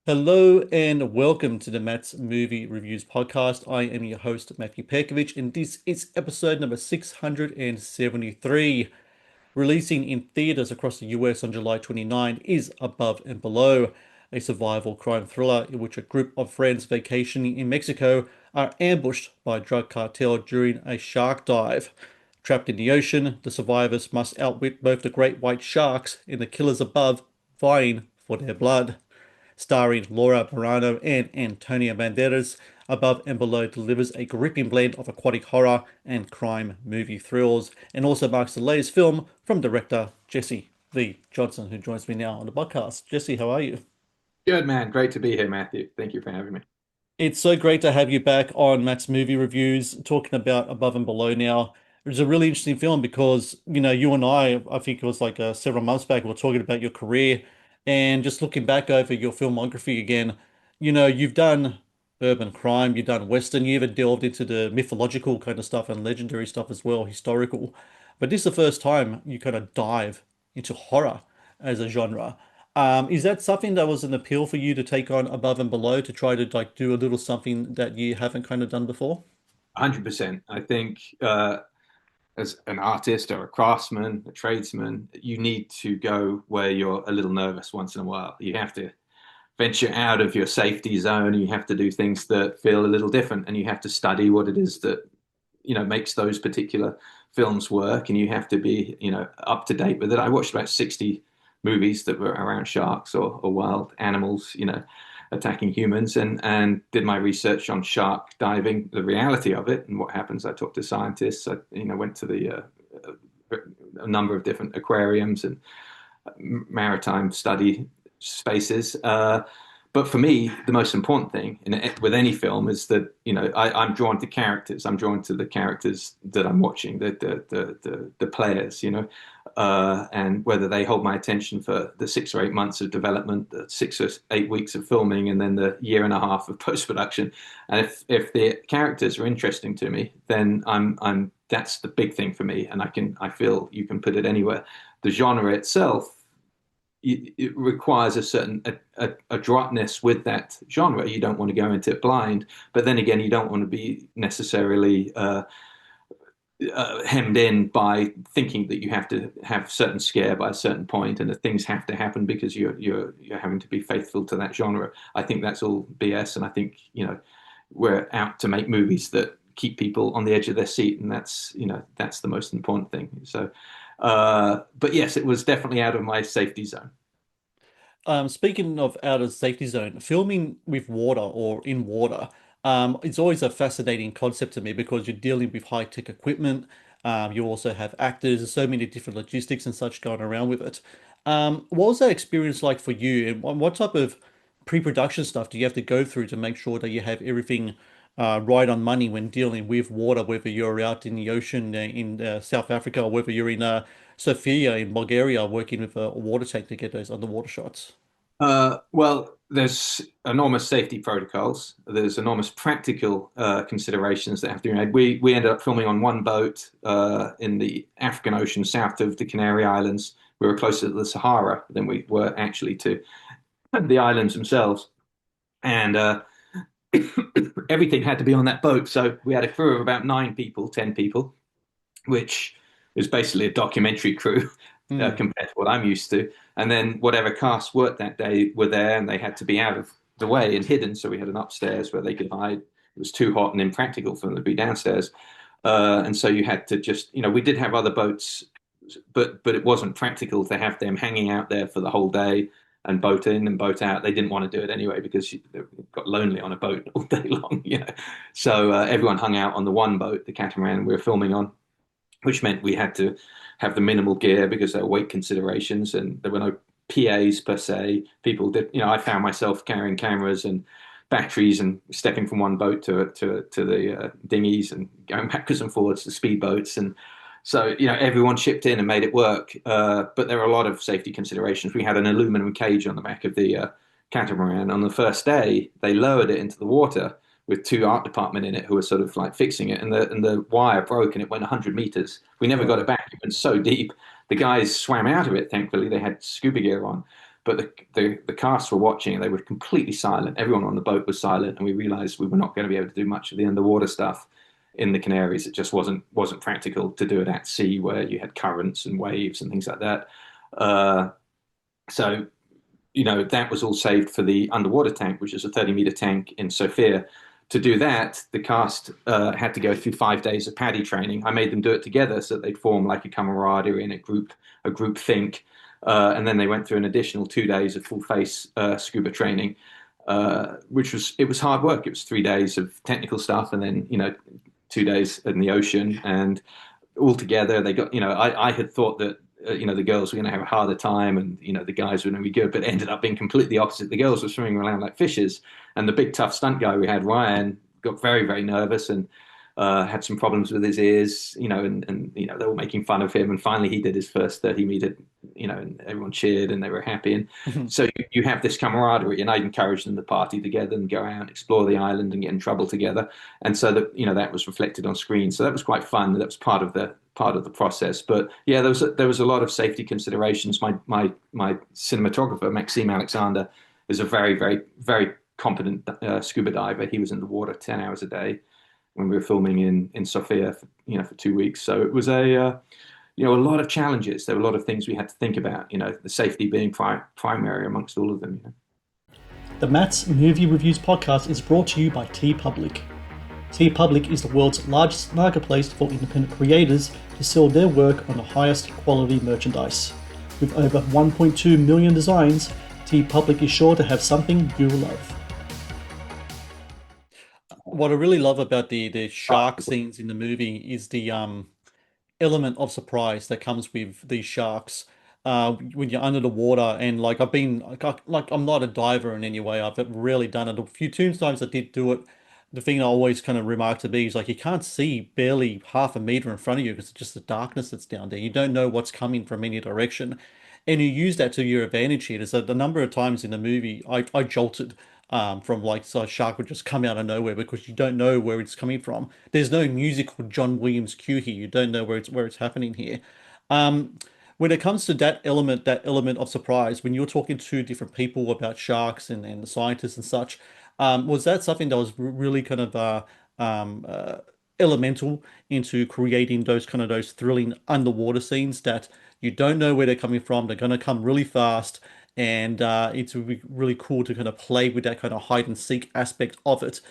Hello and welcome to the Matt's Movie Reviews podcast. I am your host, Matthew Pejkovic, and this is episode number 673. Releasing in theaters across the US on July 29 is Above and Below, a survival crime thriller in which a group of friends vacationing in Mexico are ambushed by a drug cartel during a shark dive. Trapped in the ocean, the survivors must outwit both the great white sharks and the killers above, vying for their blood. Starring Laura Morano and Antonio Banderas, Above and Below delivers a gripping blend of aquatic horror and crime movie thrills, and also marks the latest film from director Jesse Lee Johnson, who joins me now on the podcast. Jesse, how are you? Good man. Great to be here, Matthew. Thank you for having me. It's so great to have you back on Matt's Movie Reviews, talking about Above and Below now. It's a really interesting film because, you and I think it was like several months back, we were talking about your career and just looking back over your filmography again. You've done urban crime, you've done Western, you even delved into the mythological kind of stuff and legendary stuff as well, historical. But this is the first time you kind of dive into horror as a genre. Is that something that was an appeal for you to take on Above and Below to try to like do a little something that you haven't kind of done before? 100%. I think as an artist or a craftsman, a tradesman, you need to go where you're a little nervous once in a while. You have to venture out of your safety zone. You have to do things that feel a little different, and you have to study what it is that, makes those particular films work, and you have to be, up to date with it. I watched about 60 movies that were around sharks or wild animals, attacking humans, and did my research on shark diving, the reality of it and what happens. I talked to scientists. I, went to a number of different aquariums and maritime study spaces. But for me, the most important thing with any film is that I'm drawn to characters. I'm drawn to the characters that I'm watching, the players, and whether they hold my attention for the 6 or 8 months of development, the 6 or 8 weeks of filming, and then the year and a half of post production. And if the characters are interesting to me, then I'm that's the big thing for me, and I feel you can put it anywhere. The genre itself, it requires a certain adroitness with that genre. You don't want to go into it blind, but then again, you don't want to be necessarily hemmed in by thinking that you have to have certain scare by a certain point, and that things have to happen because you're having to be faithful to that genre. I think that's all BS, and I think we're out to make movies that keep people on the edge of their seat, and that's the most important thing. So. But yes, it was definitely out of my safety zone. Speaking of out of safety zone, filming with water or in water, it's always a fascinating concept to me because you're dealing with high-tech equipment. You also have actors, there's so many different logistics and such going around with it. What was that experience like for you, and what type of pre-production stuff do you have to go through to make sure that you have everything right on money when dealing with water, whether you're out in the ocean in South Africa or whether you're in Sofia in Bulgaria working with a water tank to get those underwater shots? Well, there's enormous safety protocols. There's enormous practical considerations that have to be made. We ended up filming on one boat in the African Ocean south of the Canary Islands. We were closer to the Sahara than we were actually to the islands themselves, and everything had to be on that boat. So we had a crew of about 9 people, 10 people, which is basically a documentary crew Hmm. compared to what I'm used to. And then whatever cast worked that day were there, and they had to be out of the way and hidden. So we had an upstairs where they could hide. It was too hot and impractical for them to be downstairs. And so you had to just, we did have other boats, but it wasn't practical to have them hanging out there for the whole day and boat in and boat out. They didn't want to do it anyway because they got lonely on a boat all day long. So everyone hung out on the one boat, the catamaran we were filming on, which meant we had to have the minimal gear because there were weight considerations and there were no PAs per se. People did, I found myself carrying cameras and batteries and stepping from one boat to the dinghies and going backwards and forwards to speedboats. And so, everyone chipped in and made it work. But there were a lot of safety considerations. We had an aluminum cage on the back of the catamaran. On the first day, they lowered it into the water with two art department in it who were sort of like fixing it, and the wire broke and it went 100 meters. We never got Oh, it back. It went so deep. The guys swam out of it. Thankfully, they had scuba gear on, But the cast were watching and they were completely silent. Everyone on the boat was silent, and we realized we were not going to be able to do much of the underwater stuff in the Canaries. It just wasn't practical to do it at sea where you had currents and waves and things like that. Uh, so that was all saved for the underwater tank, which is a 30-meter tank in Sofia. To do that, the cast had to go through 5 days of PADI training. I made them do it together so that they'd form like a camaraderie and a group think. And then they went through an additional 2 days of full face scuba training, it was hard work. It was 3 days of technical stuff, and then 2 days in the ocean, and altogether they got. I had thought that the girls were going to have a harder time, and the guys were going to be good, but it ended up being completely opposite. The girls were swimming around like fishes, and the big tough stunt guy we had, Ryan, got very very nervous and had some problems with his ears, and they were making fun of him. And finally, he did his first 30-meter, and everyone cheered and they were happy. And so you have this camaraderie, and I'd encourage them to party together and go out and explore the island and get in trouble together. And so that was reflected on screen. So that was quite fun. That was part of the process. But yeah, there was a lot of safety considerations. My cinematographer, Maxime Alexander, is a very very very competent scuba diver. He was in the water 10 hours a day when we were filming in Sofia for 2 weeks. So it was a lot of challenges. There were a lot of things we had to think about. The safety being primary amongst all of them. The Matt's Movie Reviews podcast is brought to you by TeePublic. TeePublic is the world's largest marketplace for independent creators to sell their work on the highest quality merchandise. With over 1.2 million designs, TeePublic is sure to have something you love. What I really love about the shark scenes in the movie is the element of surprise that comes with these sharks. When you're under the water, and like I'm not a diver in any way. I've rarely done it. A few times I did do it. The thing I always kind of remark to be is like you can't see barely half a meter in front of you because it's just the darkness that's down there. You don't know what's coming from any direction, and you use that to your advantage here. So the number of times in the movie I jolted from like so a shark would just come out of nowhere because you don't know where it's coming from. There's no musical John Williams cue here. You don't know where it's happening here. Um, when it comes to that element of surprise, when you're talking to different people about sharks and the scientists and such, was that something that was really kind of um, uh, elemental into creating those thrilling underwater scenes that you don't know where they're coming from. They're going to come really fast, and it's really cool to kind of play with that kind of hide and seek aspect of it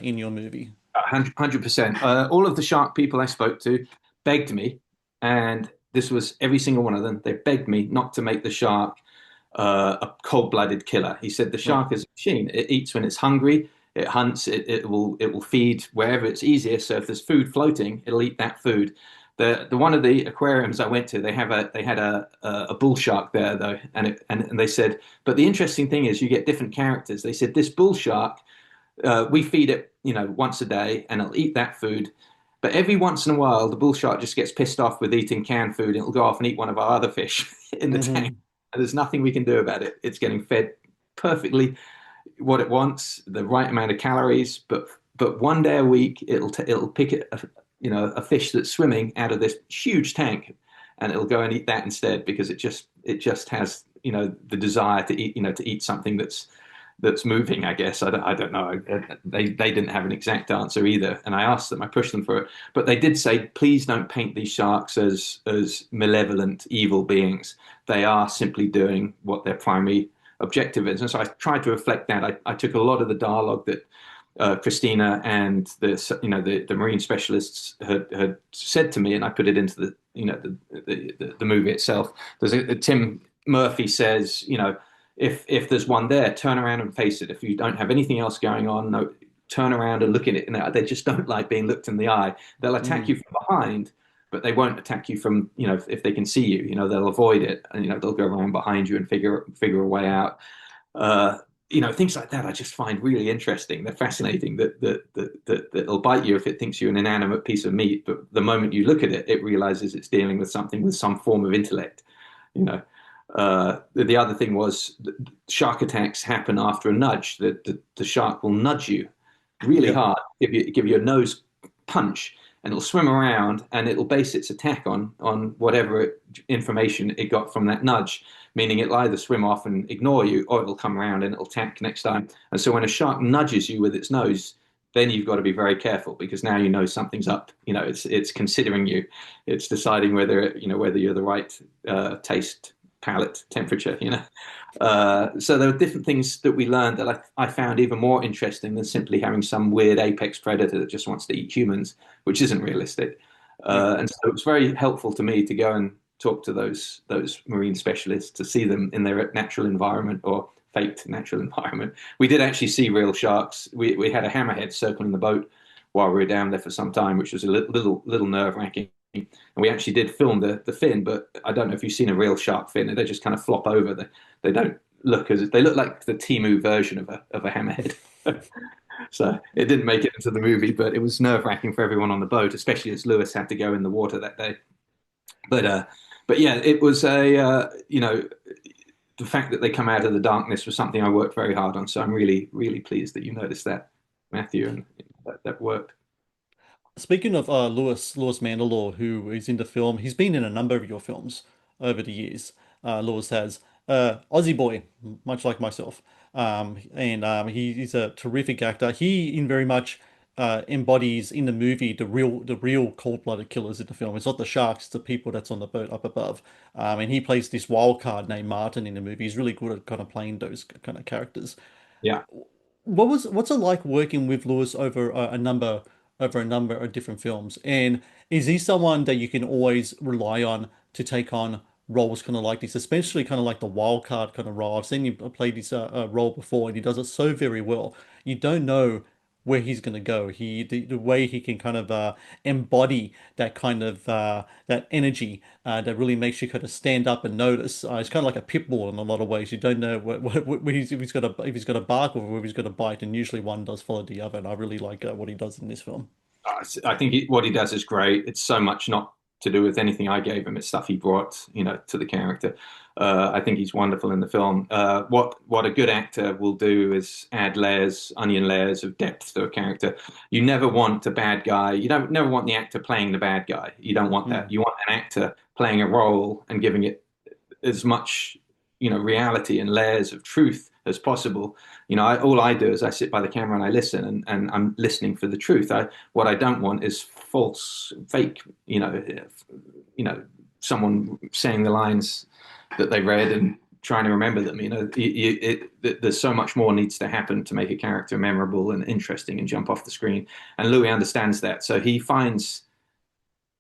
in your movie. 100%. All of the shark people I spoke to begged me, and this was every single one of them. They begged me not to make the shark a cold-blooded killer. He said the Right. shark is a machine. It eats when it's hungry. It hunts. It will feed wherever it's easier. So if there's food floating, it'll eat that food. The one of the aquariums I went to, they had a bull shark there though, and they said, but the interesting thing is you get different characters. They said this bull shark, we feed it, once a day, and it'll eat that food. But every once in a while, the bull shark just gets pissed off with eating canned food, and it'll go off and eat one of our other fish in the tank. Hmm. And there's nothing we can do about it. It's getting fed perfectly what it wants, the right amount of calories. But one day a week, it'll pick a fish that's swimming out of this huge tank, and it'll go and eat that instead because it just has the desire to eat something that's moving. I guess I don't know. They didn't have an exact answer either, and I asked them. I pushed them for it, but they did say, please don't paint these sharks as malevolent, evil beings. They are simply doing what their primary objective is, and so I tried to reflect that. I took a lot of the dialogue that Christina and the marine specialists had said to me, and I put it into the movie itself. Tim Murphy says, if there's one there, turn around and face it. If you don't have anything else going on, no, turn around and look at it. They just don't like being looked in the eye. They'll attack you from behind, but they won't attack you from, if they can see you. They'll avoid it, and they'll go around behind you and figure a way out. Things like that I just find really interesting. They're fascinating. That it'll bite you if it thinks you're an inanimate piece of meat, but the moment you look at it, it realizes it's dealing with something with some form of intellect. You know, the other thing was shark attacks happen after a nudge. The shark will nudge you really Yep. hard, give you a nose punch, and it'll swim around and it'll base its attack on whatever information it got from that nudge. Meaning it'll either swim off and ignore you, or it'll come around and it'll attack next time. And so when a shark nudges you with its nose, then you've got to be very careful because now you know something's up. It's considering you. It's deciding whether you're the right taste, palate, temperature. So there are different things that we learned that I found even more interesting than simply having some weird apex predator that just wants to eat humans, which isn't realistic. Yeah. And so it was very helpful to me to go and talk to those marine specialists to see them in their natural environment or faked natural environment. We did actually see real sharks. We had a hammerhead circling the boat while we were down there for some time, which was a little nerve wracking. And we actually did film the fin, but I don't know if you've seen a real shark fin. They just kind of flop over. They don't look as they look like the Timu version of a hammerhead. So it didn't make it into the movie, but it was nerve wracking for everyone on the boat, especially as Lewis had to go in the water that day. But yeah, it was the fact that they come out of the darkness was something I worked very hard on. So I'm really, really pleased that you noticed that, Matthew, and that worked. Speaking of Lewis Mandelaw, who is in the film, he's been in a number of your films over the years. Lewis has Aussie boy, much like myself, and he's a terrific actor. He in very much embodies in the movie the real cold-blooded killers in the film. It's not the sharks, it's the people that's on the boat up above. And he plays this wild card named Martin in the movie. He's really good at kind of playing those kind of characters. Yeah. What's it like working with Lewis over a number of different films? And is he someone that you can always rely on to take on roles kind of like this, especially kind of like the wild card kind of role? I've seen him play this role before, and he does it so very well. You don't know where he's going to go. The way he can kind of embody that kind of that energy that really makes you kind of stand up and notice. It's kind of like a pit bull in a lot of ways. You don't know if he's got to bark or if he's got to bite, and usually one does follow the other. And I really like what he does in this film. I think what he does is great. It's so much not to do with anything I gave him. It's stuff he brought, to the character. I think he's wonderful in the film. What a good actor will do is add layers, onion layers of depth to a character. You never want a bad guy. You don't never want the actor playing the bad guy. You don't want that. Mm. You want an actor playing a role and giving it as much, reality and layers of truth as possible. All I do is I sit by the camera and I listen, and I'm listening for the truth. What I don't want is false, fake, someone saying the lines that they read and trying to remember them. There's so much more needs to happen to make a character memorable and interesting and jump off the screen. And Louis understands that. So he finds,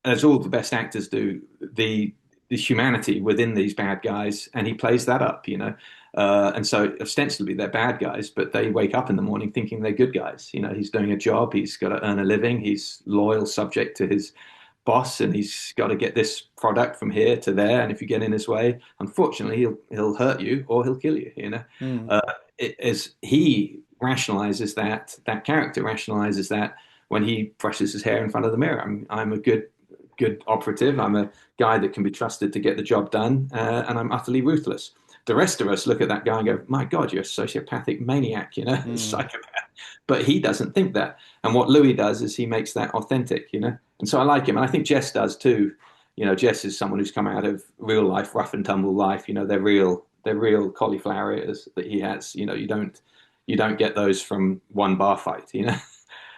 as all the best actors do, the humanity within these bad guys, and he plays that up. And so ostensibly they're bad guys, but they wake up in the morning thinking they're good guys. He's doing a job, he's got to earn a living, he's loyal, subject to his boss, and he's got to get this product from here to there. And if you get in his way, unfortunately, he'll hurt you or he'll kill you. Mm. As he rationalizes that character rationalizes that when he brushes his hair in front of the mirror. I'm a good operative. I'm a guy that can be trusted to get the job done, and I'm utterly ruthless. The rest of us look at that guy and go, "My God, you're a sociopathic maniac, Mm. psychopath." But he doesn't think that. And what Louis does is he makes that authentic. And so I like him, and I think Jess does too. Jess is someone who's come out of real life, rough and tumble life. They're real cauliflower ears that he has. You don't get those from one bar fight.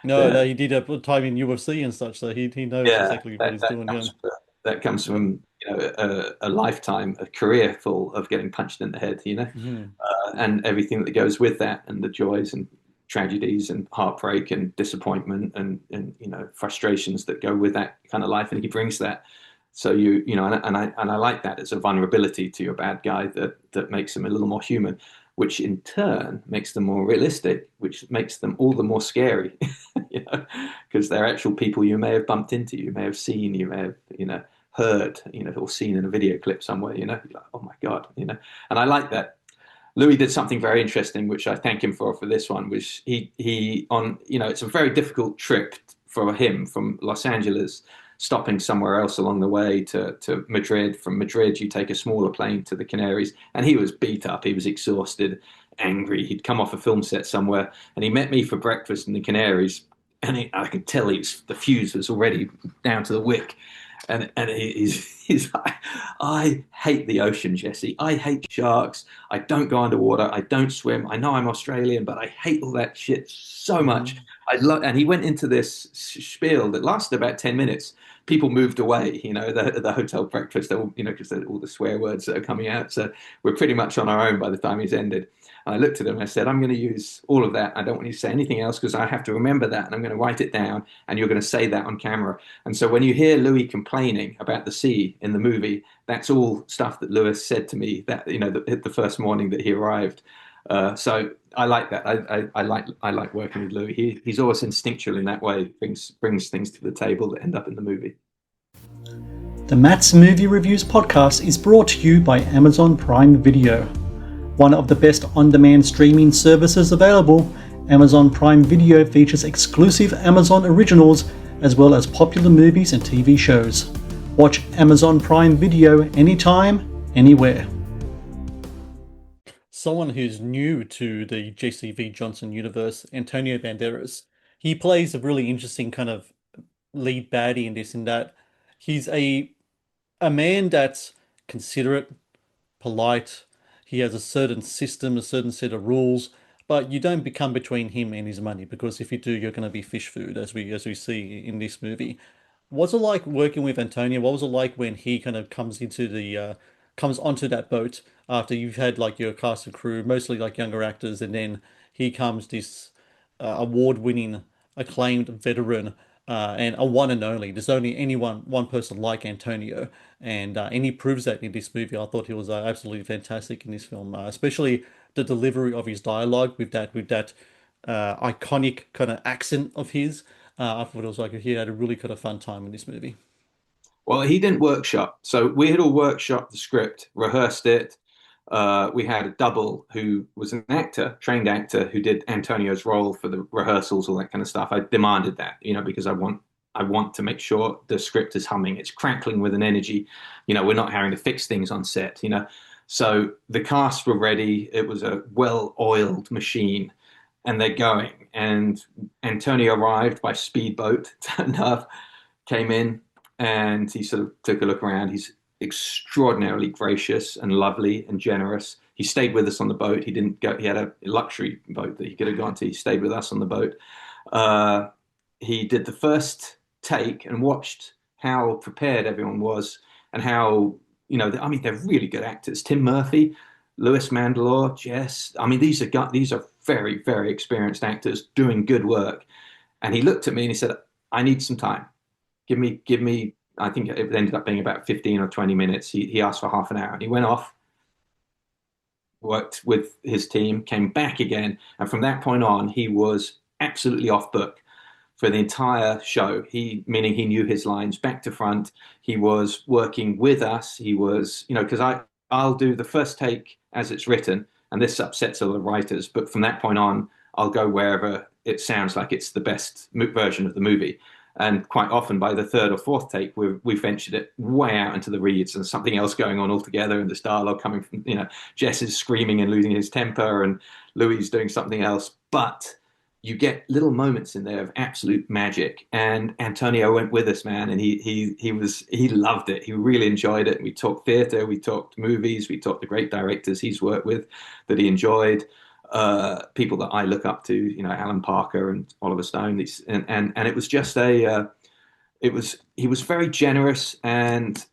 No, The, no, he did a time in UFC and such, so he knows yeah, exactly what that, he's that doing. Yeah. comes that comes from a lifetime, a career full of getting punched in the head, Mhm. and everything that goes with that, and the joys and tragedies and heartbreak and disappointment and frustrations that go with that kind of life, and he brings that. So and I like that. It's a vulnerability to your bad guy that makes him a little more human, which in turn makes them more realistic, which makes them all the more scary, because they're actual people you may have bumped into, you may have seen, you may have, heard, or seen in a video clip somewhere, You're like, oh my God, And I like that. Louis did something very interesting, which I thank him for this one, which he on, it's a very difficult trip for him from Los Angeles, stopping somewhere else along the way to Madrid. From Madrid, you take a smaller plane to the Canaries, and he was beat up, he was exhausted, angry. He'd come off a film set somewhere, and he met me for breakfast in the Canaries, and I could tell the fuse was already down to the wick. And he's like, I hate the ocean, Jesse. I hate sharks. I don't go underwater. I don't swim. I know I'm Australian, but I hate all that shit so much. Mhm. And he went into this spiel that lasted about 10 minutes. People moved away, the hotel breakfast, because all the swear words that are coming out. So we're pretty much on our own by the time he's ended. And I looked at him and I said, I'm going to use all of that. I don't want you to say anything else because I have to remember that and I'm going to write it down and you're going to say that on camera. And so when you hear Louis complaining about the sea in the movie, that's all stuff that Lewis said to me that, the first morning that he arrived. So I like that. I like working with Louis. He's always instinctual in that way. Brings things to the table that end up in the movie. The Matt's Movie Reviews podcast is brought to you by Amazon Prime Video. One of the best on-demand streaming services available, Amazon Prime Video features exclusive Amazon originals as well as popular movies and TV shows. Watch Amazon Prime Video anytime, anywhere. Someone who's new to the JCV Johnson universe, Antonio Banderas, he plays a really interesting kind of lead baddie in this, in that he's a man that's considerate, polite. He has a certain system, a certain set of rules, but you don't become between him and his money, because if you do, you're going to be fish food, as we see in this movie. What's it like working with Antonio? What was it like when he kind of comes onto that boat after you've had like your cast and crew, mostly like younger actors, and then he comes this award-winning, acclaimed veteran, and a one and only. There's only one person like Antonio, and he proves that in this movie. I thought he was absolutely fantastic in this film, especially the delivery of his dialogue with that iconic kind of accent of his. I thought it was like he had a really kind of fun time in this movie. Well, he didn't workshop. So we had all workshopped the script, rehearsed it. We had a double who was an actor, trained actor, who did Antonio's role for the rehearsals, all that kind of stuff. I demanded that, because I want to make sure the script is humming. It's crackling with an energy. We're not having to fix things on set. So the cast were ready. It was a well-oiled machine, and they're going. And Antonio arrived by speedboat, turned up, came in, and he sort of took a look around. He's extraordinarily gracious and lovely and generous. He stayed with us on the boat. He didn't go. He had a luxury boat that he could have gone to. He stayed with us on the boat. Uh, he did the first take and watched how prepared everyone was and how, I mean, they're really good actors. Tim Murphy, Louis Mandylor, Jess. I mean, these are very, very experienced actors doing good work. And he looked at me and he said, "I need some time. Give me." I think it ended up being about 15 or 20 minutes. He asked for half an hour. And he went off, worked with his team, came back again, and from that point on, he was absolutely off book for the entire show. Meaning he knew his lines back to front. He was working with us. He was, because I'll do the first take as it's written, and this upsets other writers. But from that point on, I'll go wherever it sounds like it's the best version of the movie. And quite often, by the third or fourth take, we've ventured it way out into the reeds and something else going on altogether. And this dialogue coming from, Jess is screaming and losing his temper, and Louis is doing something else. But you get little moments in there of absolute magic. And Antonio went with us, man, and he loved it. He really enjoyed it. We talked theatre, we talked movies, we talked the great directors he's worked with that he enjoyed. People that I look up to, Alan Parker and Oliver Stone. And it was just he was very generous, and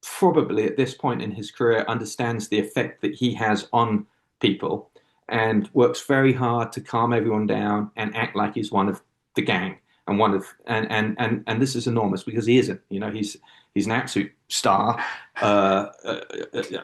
probably at this point in his career understands the effect that he has on people, and works very hard to calm everyone down and act like he's one of the gang and one of and this is enormous because he isn't. He's an absolute star,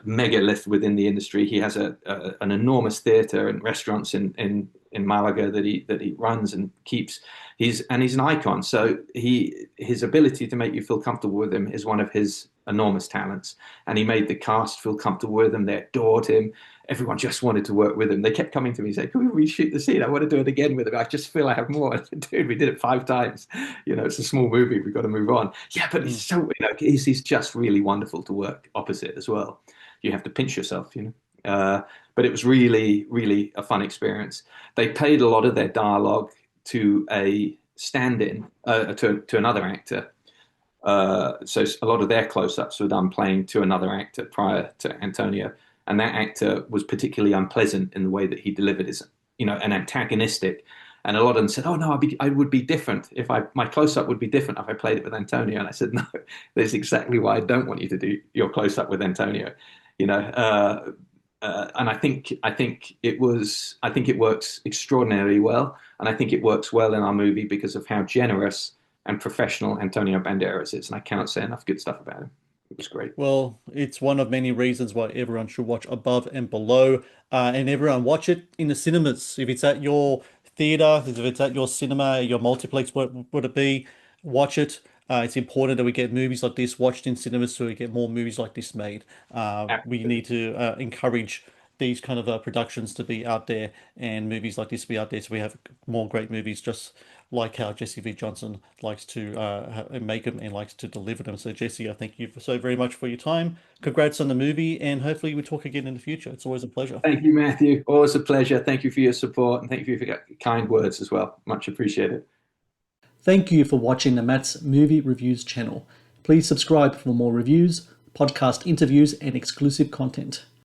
megalith within the industry. He has an enormous theatre and restaurants in Malaga that he runs and keeps. He's an icon. So his ability to make you feel comfortable with him is one of his enormous talents. And he made the cast feel comfortable with him. They adored him. Everyone just wanted to work with him. They kept coming to me and saying, "Can we reshoot the scene? I want to do it again with him. I just feel I have more." I said, "Dude, we did it 5 times. It's a small movie. We've got to move on." Yeah, but he's just really wonderful to work opposite as well. You have to pinch yourself. But it was really, really a fun experience. They paid a lot of their dialogue to a stand-in to another actor. So a lot of their close-ups were done playing to another actor prior to Antonio, and that actor was particularly unpleasant in the way that he delivered his, an antagonistic. And a lot of them said, "Oh no, I would be different if my close-up would be different if I played it with Antonio." And I said, "No, that's exactly why I don't want you to do your close-up with Antonio." And I think it works extraordinarily well, and I think it works well in our movie because of how generous and professional Antonio Banderas is, and I cannot say enough good stuff about him. It was great. Well, it's one of many reasons why everyone should watch Above and Below, and everyone watch it in the cinemas. If it's at your theater, if it's at your cinema, your multiplex, what would it be? Watch it. It's important that we get movies like this watched in cinemas so we get more movies like this made. We Absolutely. need to encourage these kind of productions to be out there and movies like this to be out there so we have more great movies just like how Jesse V. Johnson likes to make them and likes to deliver them. So Jesse, I thank you so very much for your time. Congrats on the movie and hopefully we talk again in the future. It's always a pleasure. Thank you, Matthew. Always a pleasure. Thank you for your support and thank you for your kind words as well. Much appreciated. Thank you for watching the Matt's Movie Reviews channel. Please subscribe for more reviews, podcast interviews, and exclusive content.